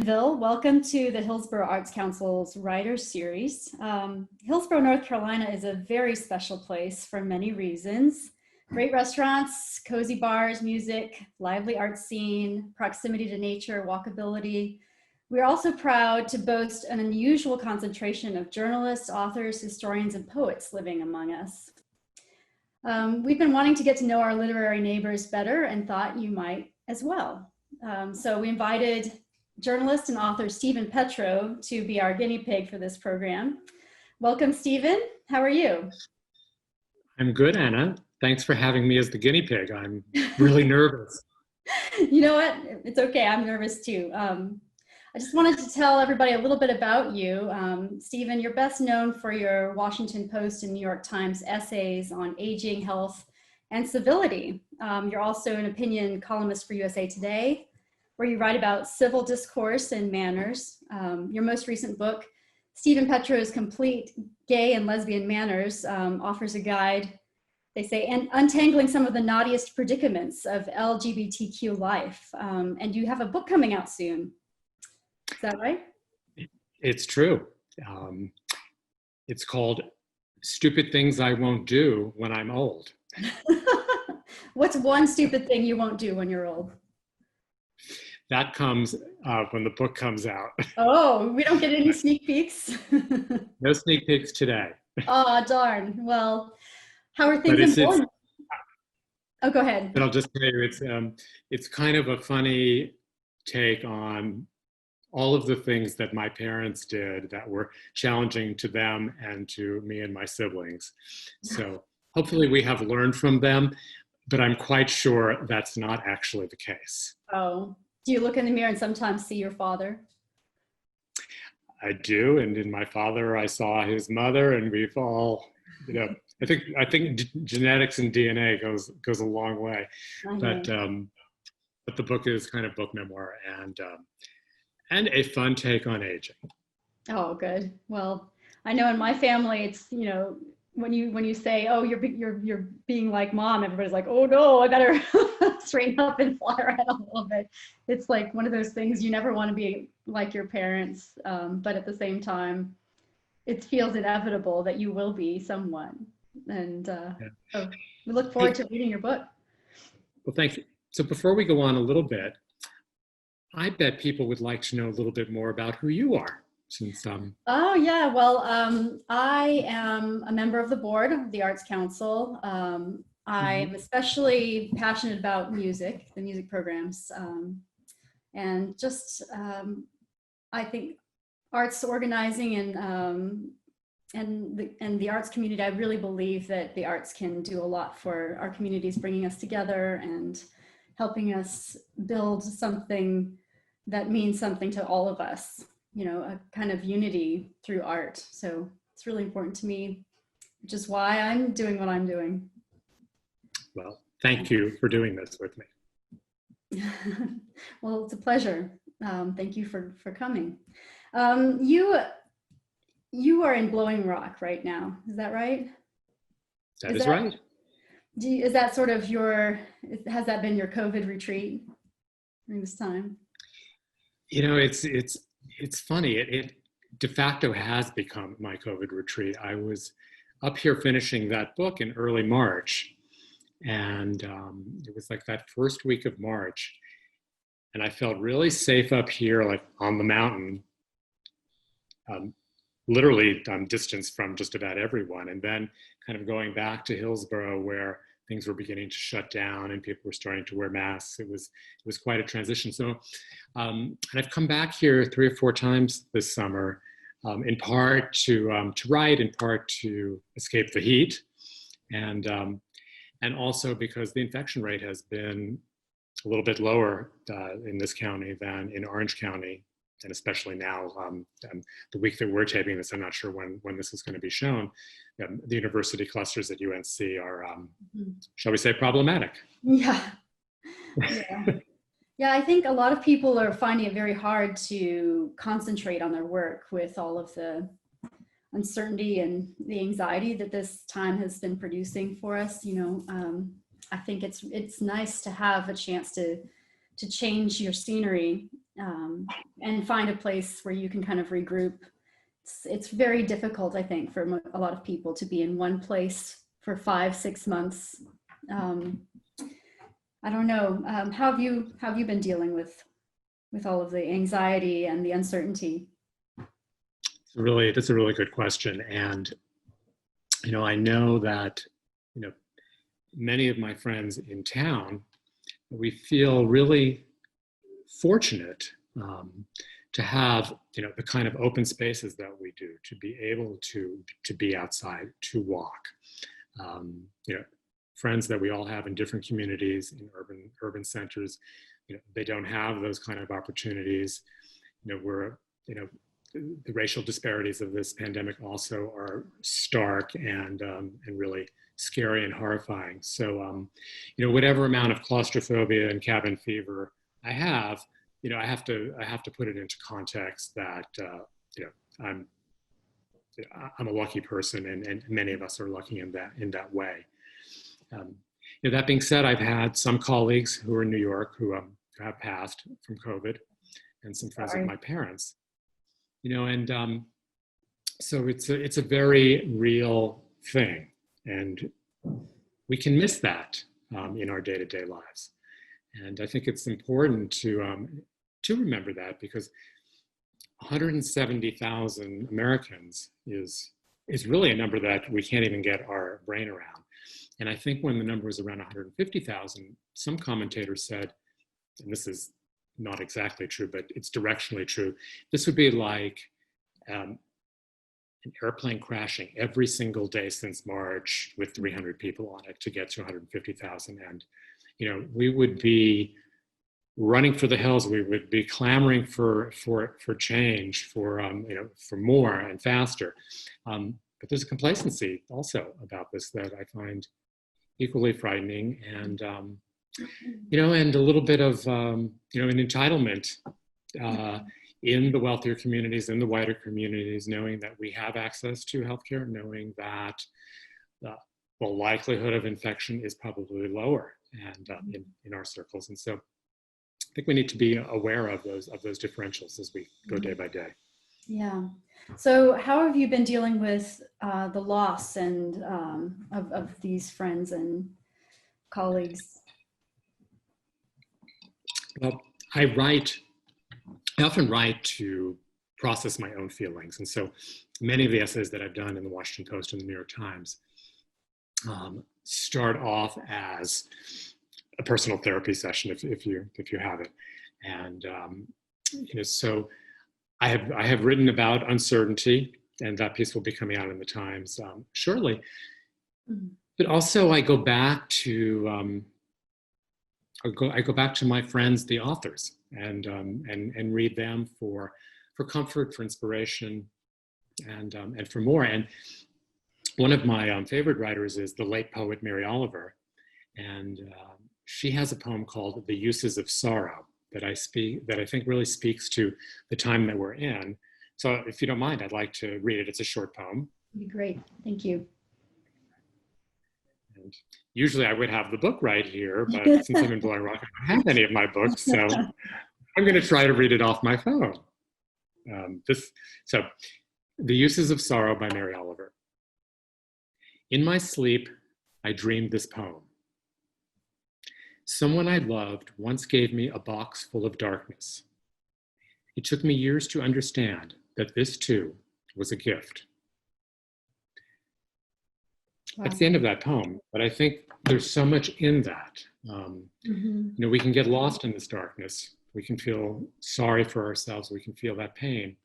Granville. Welcome to the Hillsborough Arts Council's Writers Series. Hillsborough, North Carolina is a very special place for many reasons. Great restaurants, cozy bars, music, lively art scene, proximity to nature, walkability. We're also proud to boast an unusual concentration of journalists, authors, historians, and poets living among us. We've been wanting to get to know our literary neighbors better and thought you might as well. So we invited journalist and author Stephen Petrow to be our guinea pig for this program. Welcome, Stephen. How are you? I'm good, Anna. Thanks for having me as the guinea pig. I'm really nervous. You know what? It's okay. I'm nervous too. I just wanted to tell everybody a little bit about you. Stephen, you're best known for your Washington Post and New York Times essays on aging, health, and civility. You're also an opinion columnist for USA Today, where you write about civil discourse and manners. Your most recent book, Stephen Petrow's Complete Gay and Lesbian Manners, offers a guide, they say, and untangling some of the naughtiest predicaments of LGBTQ life. And you have a book coming out soon. Is that right? It's true. It's called Stupid Things I Won't Do When I'm Old. What's one stupid thing you won't do when you're old? That comes when the book comes out. Oh, we don't get any sneak peeks? No sneak peeks today. Oh, darn. Well, how are things in Bournemouth? Oh, go ahead. But I'll just tell you, it's kind of a funny take on all of the things that my parents did that were challenging to them and to me and my siblings. So hopefully we have learned from them, but I'm quite sure that's not actually the case. Oh. Do you look in the mirror and sometimes see your father? I do, and in my father, I saw his mother, and we've all, I think genetics and DNA goes a long way. But the book is kind of book memoir and a fun take on aging. Oh, good. Well, I know in my family, it's when you say, oh, you're being like mom, everybody's like, oh no, I better straighten up and fly around a little bit. It's like one of those things you never want to be like your parents, but at the same time, it feels inevitable that you will be someone. And so we look forward to reading your book. Well, thank you. So before we go on a little bit, I bet people would like to know a little bit more about who you are. Since Oh yeah, well, I am a member of the board of the Arts Council. I'm especially passionate about music, the music programs, and just I think arts organizing and the arts community. I really believe that the arts can do a lot for our communities, bringing us together and helping us build something that means something to all of us. A kind of unity through art. So it's really important to me, which is why I'm doing what I'm doing. Well, thank you for doing this with me. Well, it's a pleasure. Thank you for coming. You are in Blowing Rock right now. Is that right? That is right. Is that sort of has that been your COVID retreat during this time? It's funny. It de facto has become my COVID retreat. I was up here finishing that book in early March, and it was like that first week of March, and I felt really safe up here, like on the mountain, literally distanced from just about everyone, and then kind of going back to Hillsborough where things were beginning to shut down and people were starting to wear masks. It was quite a transition. So, and I've come back here 3 or 4 times this summer, in part to write, in part to escape the heat, and also because the infection rate has been a little bit lower in this county than in Orange County, and especially now, the week that we're taping this, I'm not sure when this is going to be shown. The university clusters at UNC are, shall we say, problematic. Yeah. Yeah, I think a lot of people are finding it very hard to concentrate on their work with all of the uncertainty and the anxiety that this time has been producing for us. I think it's nice to have a chance to change your scenery and find a place where you can kind of regroup. It's very difficult, I think, for a lot of people to be in one place for 5-6 months. I don't know. How have you been dealing with all of the anxiety and the uncertainty? That's a really good question. And, I know that, many of my friends in town, we feel really fortunate to have, the kind of open spaces that we do, to be able to be outside, to walk. Friends that we all have in different communities, in urban centers, they don't have those kind of opportunities. The racial disparities of this pandemic also are stark and really scary and horrifying. So, whatever amount of claustrophobia and cabin fever I have, I have to put it into context that, I'm a lucky person, and many of us are lucky in that way. That being said, I've had some colleagues who are in New York who have passed from COVID, and some friends of my parents. So it's a very real thing, and we can miss that in our day-to-day lives. And I think it's important to remember that, because 170,000 Americans is really a number that we can't even get our brain around. And I think when the number was around 150,000, some commentators said, and this is not exactly true, but it's directionally true, this would be like an airplane crashing every single day since March with 300 people on it to get to 150,000. And, we would be running for the hills. We would be clamoring for change, for more and faster. But there's a complacency also about this that I find equally frightening, and and a little bit of an entitlement in the wealthier communities, in the wider communities, knowing that we have access to healthcare, knowing that the likelihood of infection is probably lower and in our circles. And so I think we need to be aware of those differentials as we go day by day. Yeah. So how have you been dealing with the loss and of these friends and colleagues? Well, I often write to process my own feelings. And so many of the essays that I've done in the Washington Post and the New York Times start off as a personal therapy session, if you have it. And, so I have written about uncertainty, and that piece will be coming out in the Times shortly. Mm-hmm. But also I go back to my friends, the authors, and read them for comfort, for inspiration, and for more. And one of my favorite writers is the late poet Mary Oliver, and she has a poem called "The Uses of Sorrow" that I think really speaks to the time that we're in. So, if you don't mind, I'd like to read it. It's a short poem. That'd be great. Thank you. And usually I would have the book right here, but since I'm in Blowing Rock, I don't have any of my books, so I'm going to try to read it off my phone. The Uses of Sorrow by Mary Oliver. In my sleep, I dreamed this poem. Someone I loved once gave me a box full of darkness. It took me years to understand that this too was a gift. Wow. That's the end of that poem, but I think there's so much in that. We can get lost in this darkness. We can feel sorry for ourselves. We can feel that pain.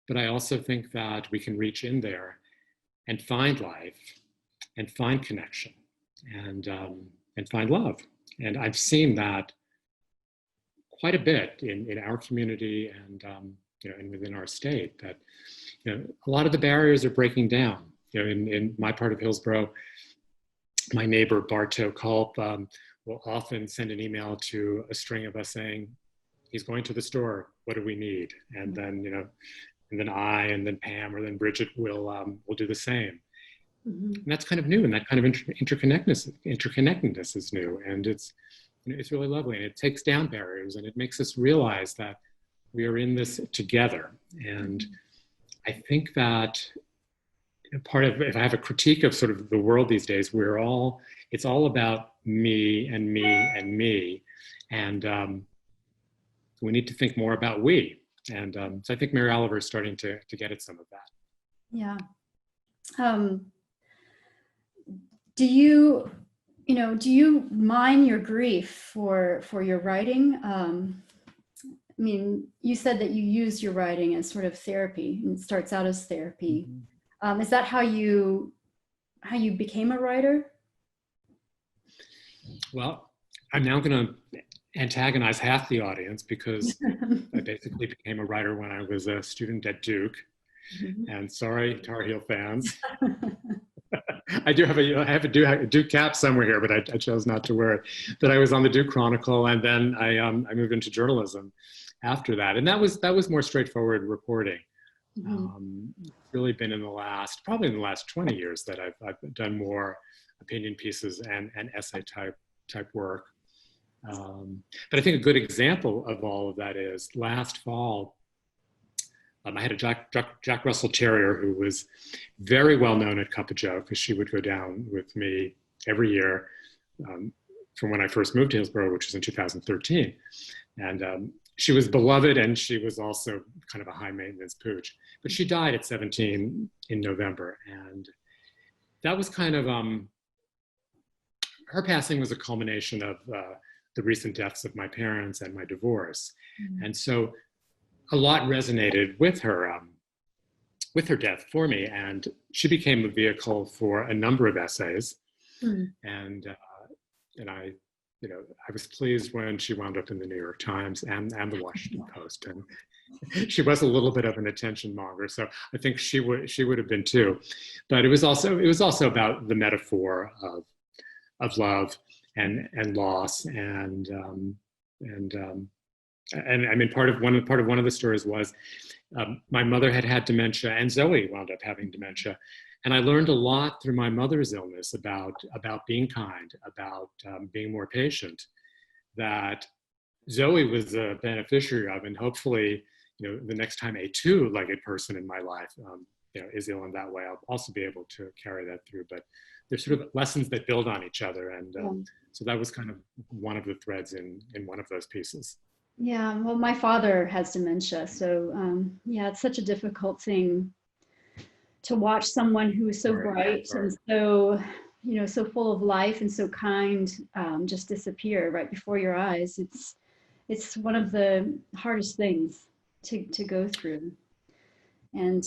But I also think that we can reach in there and find life and find connection and find love. And I've seen that quite a bit in our community and within our state, that a lot of the barriers are breaking down. In my part of Hillsborough, my neighbor Bartow Culp will often send an email to a string of us saying, "He's going to the store. What do we need?" And then and then I, and then Pam, or then Bridget will do the same. Mm-hmm. And that's kind of new, and that kind of interconnectedness is new, and it's it's really lovely, and it takes down barriers, and it makes us realize that we are in this together. And I think that part of, if I have a critique of sort of the world these days, it's all about me and me and me. And we need to think more about we. And so I think Mary Oliver is starting to get at some of that. Yeah. Do you mine your grief for your writing? I mean, you said that you use your writing as sort of therapy, and it starts out as therapy. Mm-hmm. Is that how you became a writer? Well, I'm now going to antagonize half the audience, because I basically became a writer when I was a student at Duke. Mm-hmm. And sorry, Tar Heel fans. I have a Duke cap somewhere here, but I chose not to wear it. But I was on the Duke Chronicle, and then I moved into journalism after that. And that was more straightforward reporting. Mm-hmm. Really been probably in the last 20 years that I've done more opinion pieces and essay type work. But I think a good example of all of that is last fall, I had a Jack Russell Terrier who was very well known at Cup of Joe, because she would go down with me every year from when I first moved to Hillsborough, which was in 2013. And she was beloved, and she was also kind of a high maintenance pooch. But she died at 17 in November. And that was kind of, her passing was a culmination of the recent deaths of my parents and my divorce. Mm-hmm. And so a lot resonated with her death for me, and she became a vehicle for a number of essays. Mm. And I was pleased when she wound up in the New York Times and the Washington Post. And she was a little bit of an attention monger, so I think she would have been too. But it was also about the metaphor of love and loss, and I mean, part of one of the stories was my mother had dementia, and Zoe wound up having dementia. And I learned a lot through my mother's illness about being kind, about being more patient, that Zoe was a beneficiary of. And hopefully, the next time a two-legged person in my life is ill in that way, I'll also be able to carry that through. But there's sort of lessons that build on each other. And so that was kind of one of the threads in one of those pieces. Yeah, well, my father has dementia, so it's such a difficult thing to watch someone who is so bright and so, so full of life and so kind, just disappear right before your eyes. It's one of the hardest things to go through. And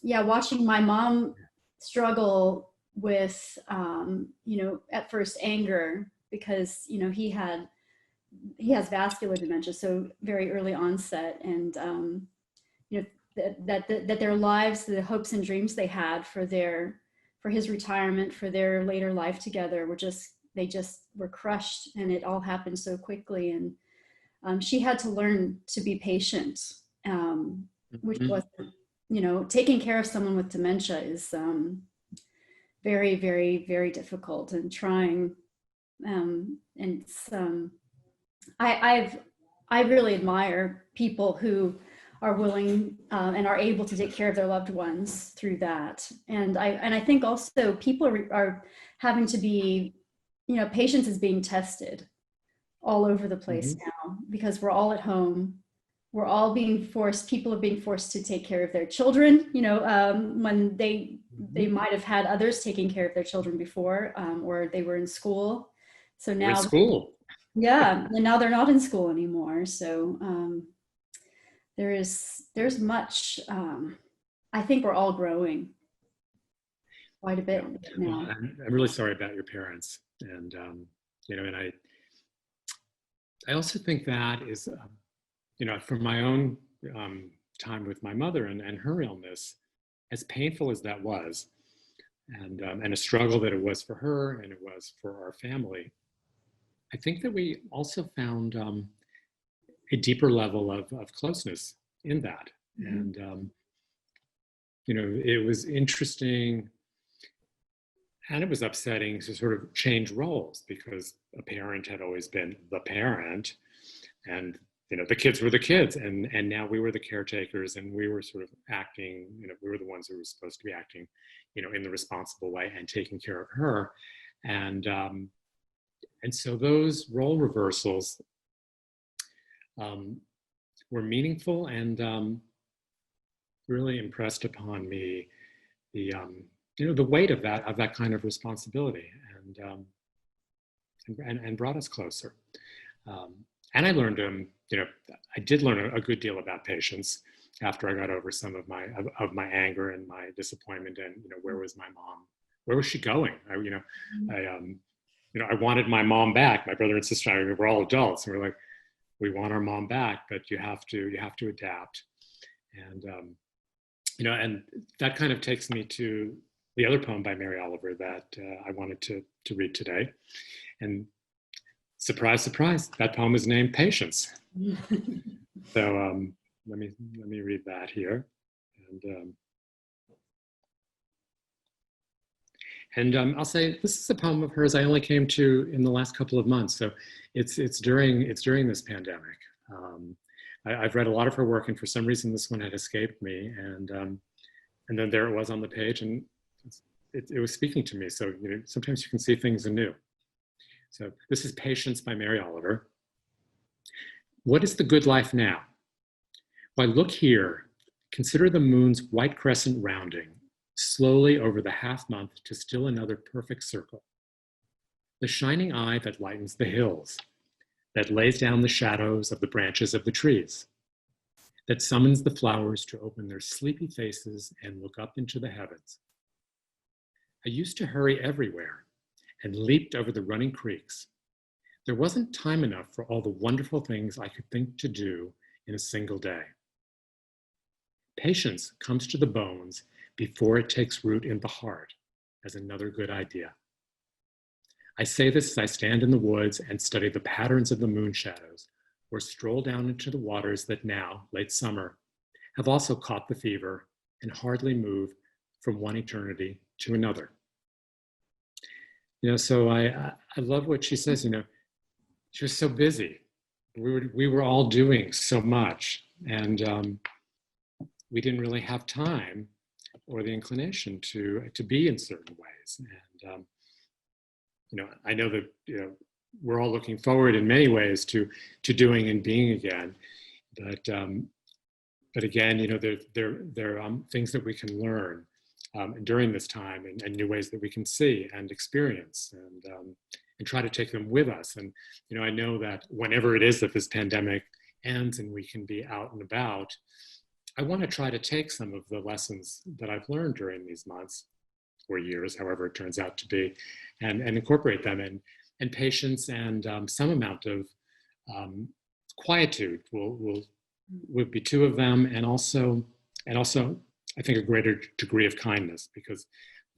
watching my mom struggle with, at first anger, because, he has vascular dementia, so very early onset, and that their lives, the hopes and dreams they had for his retirement, for their later life together, they just were crushed, and it all happened so quickly. And she had to learn to be patient, which wasn't, taking care of someone with dementia is very, very, very difficult and trying. And it's I really admire people who are willing and are able to take care of their loved ones through that. And I think also people are having to be, patience is being tested all over the place now, because we're all at home. We're all people are being forced to take care of their children, when they might have had others taking care of their children before, or they were in school. So now school. Yeah, and now they're not in school anymore. So there's much. I think we're all growing quite a bit now. Well, I'm really sorry about your parents, and and I also think that is, from my own time with my mother and her illness, as painful as that was, and a struggle that it was for her and it was for our family. I think that we also found a deeper level of closeness in that. Mm-hmm. And, it was interesting. And it was upsetting to sort of change roles because a parent had always been the parent, and the kids were the kids, and now we were the caretakers, and we were sort of acting. We were the ones who were supposed to be acting, in the responsible way and taking care of her, and so those role reversals were meaningful and really impressed upon me the weight of that kind of responsibility, and brought us closer. And I learned, I did learn a good deal about patience after I got over some of my anger and my disappointment, and where was my mom? Where was she going? I wanted my mom back. My brother and sister and I, we're all adults, and we're like, we want our mom back, but you have to adapt, and and that kind of takes me to the other poem by Mary Oliver that I wanted to read today. And surprise, surprise, that poem is named Patience. So let me read that here. And I'll say this is a poem of hers I only came to in the last couple of months. So it's during this pandemic. I've read a lot of her work, and for some reason this one had escaped me. And then there it was on the page, and it was speaking to me. So sometimes you can see things anew. So this is Patience by Mary Oliver. What is the good life now? Why, look here, consider the moon's white crescent rounding slowly over the half month to still another perfect circle. The shining eye that lightens the hills, that lays down the shadows of the branches of the trees, that summons the flowers to open their sleepy faces and look up into the heavens. I used to hurry everywhere and leaped over the running creeks. There wasn't time enough for all the wonderful things I could think to do in a single day. Patience comes to the bones before it takes root in the heart as another good idea. I say this as I stand in the woods and study the patterns of the moon shadows, or stroll down into the waters that now, late summer, have also caught the fever and hardly move from one eternity to another. So I love what she says. She was so busy. We were all doing so much, and we didn't really have time or the inclination to be in certain ways. And I know that we're all looking forward in many ways to doing and being again, but again, there are things that we can learn during this time, and new ways that we can see and experience, and try to take them with us. And I know that whenever it is that this pandemic ends and we can be out and about, I want to try to take some of the lessons that I've learned during these months or years, however it turns out to be, and incorporate them in. And patience and some amount of quietude will be two of them, and also I think a greater degree of kindness, because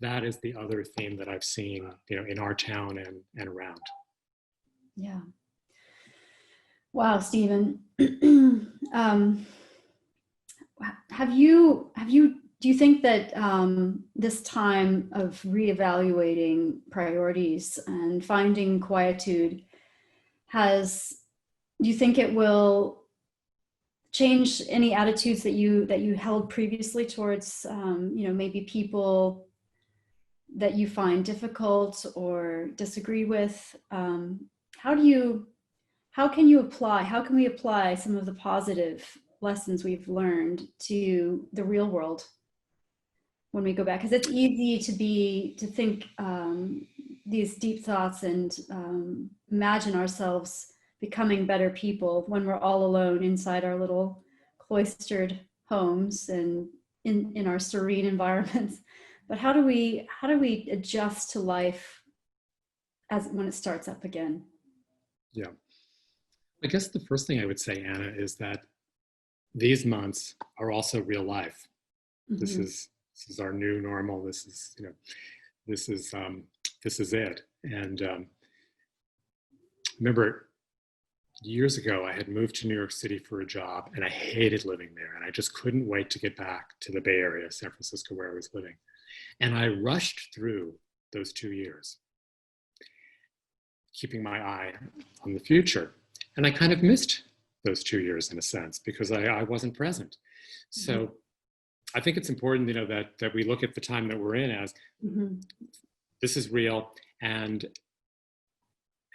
that is the other theme that I've seen in our town and around. Yeah. Wow, Stephen. Do you think that this time of reevaluating priorities and finding quietude do you think it will change any attitudes that you held previously towards maybe people that you find difficult or disagree with? How can we apply some of the positive lessons we've learned to the real world when we go back? Because it's easy to think these deep thoughts and imagine ourselves becoming better people when we're all alone inside our little cloistered homes and in our serene environments. But how do we adjust to life when it starts up again? Yeah, I guess the first thing I would say, Anna, is that these months are also real life. Mm-hmm. This is our new normal. This is it. And remember, years ago, I had moved to New York City for a job, and I hated living there. And I just couldn't wait to get back to the Bay Area, San Francisco, where I was living. And I rushed through those 2 years, keeping my eye on the future. And I kind of missed those 2 years in a sense because I wasn't present. So I think it's important, that we look at the time that we're in as this is real, and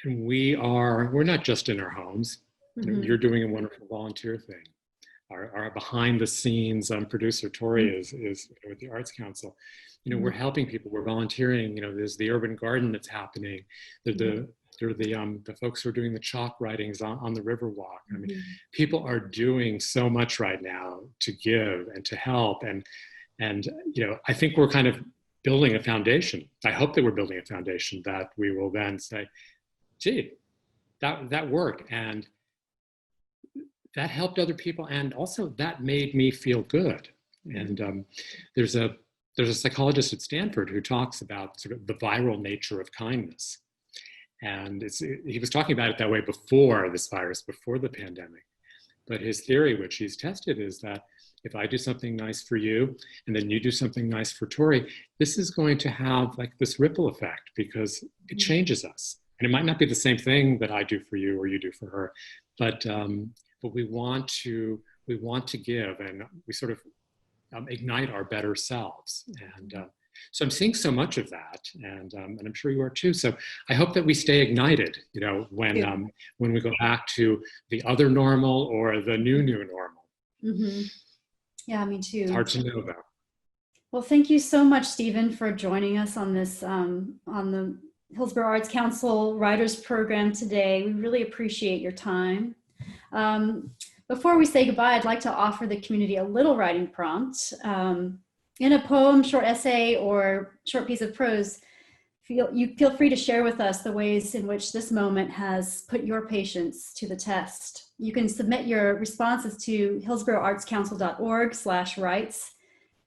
we're not just in our homes. You're doing a wonderful volunteer thing. Our behind the scenes producer Tori is with the Arts Council. We're helping people. We're volunteering. There's the urban garden that's happening. There are the folks who are doing the chalk writings on the Riverwalk. I mean, people are doing so much right now to give and to help. And I think we're kind of building a foundation. I hope that we're building a foundation that we will then say, gee, that worked. And that helped other people. And also that made me feel good. And there's a psychologist at Stanford who talks about sort of the viral nature of kindness. And he was talking about it that way before this virus, before the pandemic. But his theory, which he's tested, is that if I do something nice for you, and then you do something nice for Tori, this is going to have like this ripple effect because it changes us. And it might not be the same thing that I do for you or you do for her, but we want to give, and we sort of ignite our better selves. And so I'm seeing so much of that, and I'm sure you are too. So I hope that we stay ignited, when we go back to the other normal or the new normal. Yeah, me too. It's hard to know though. Well, thank you so much, Stephen, for joining us on this on the Hillsborough Arts Council Writers Program today. We really appreciate your time. Before we say goodbye, I'd like to offer the community a little writing prompt. In a poem, short essay, or short piece of prose, feel free to share with us the ways in which this moment has put your patience to the test. You can submit your responses to hillsboroughartscouncil.org/writes.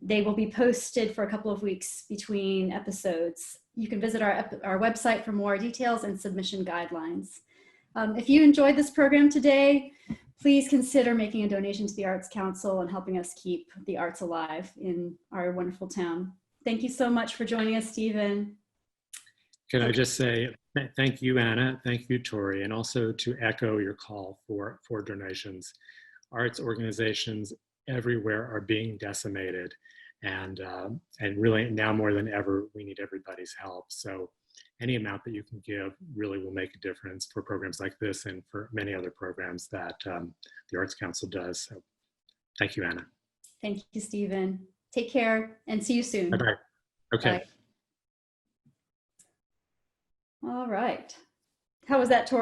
They will be posted for a couple of weeks between episodes. You can visit our website for more details and submission guidelines. If you enjoyed this program today, please consider making a donation to the Arts Council and helping us keep the arts alive in our wonderful town. Thank you so much for joining us, Stephen. Can I just say thank you, Anna, thank you, Tori, and also to echo your call for donations. Arts organizations everywhere are being decimated, and really now more than ever, we need everybody's help. So any amount that you can give really will make a difference for programs like this and for many other programs that the Arts Council does. So thank you, Anna. Thank you, Stephen. Take care and see you soon. Bye-bye. Okay. Bye. All right. How was that, Tori?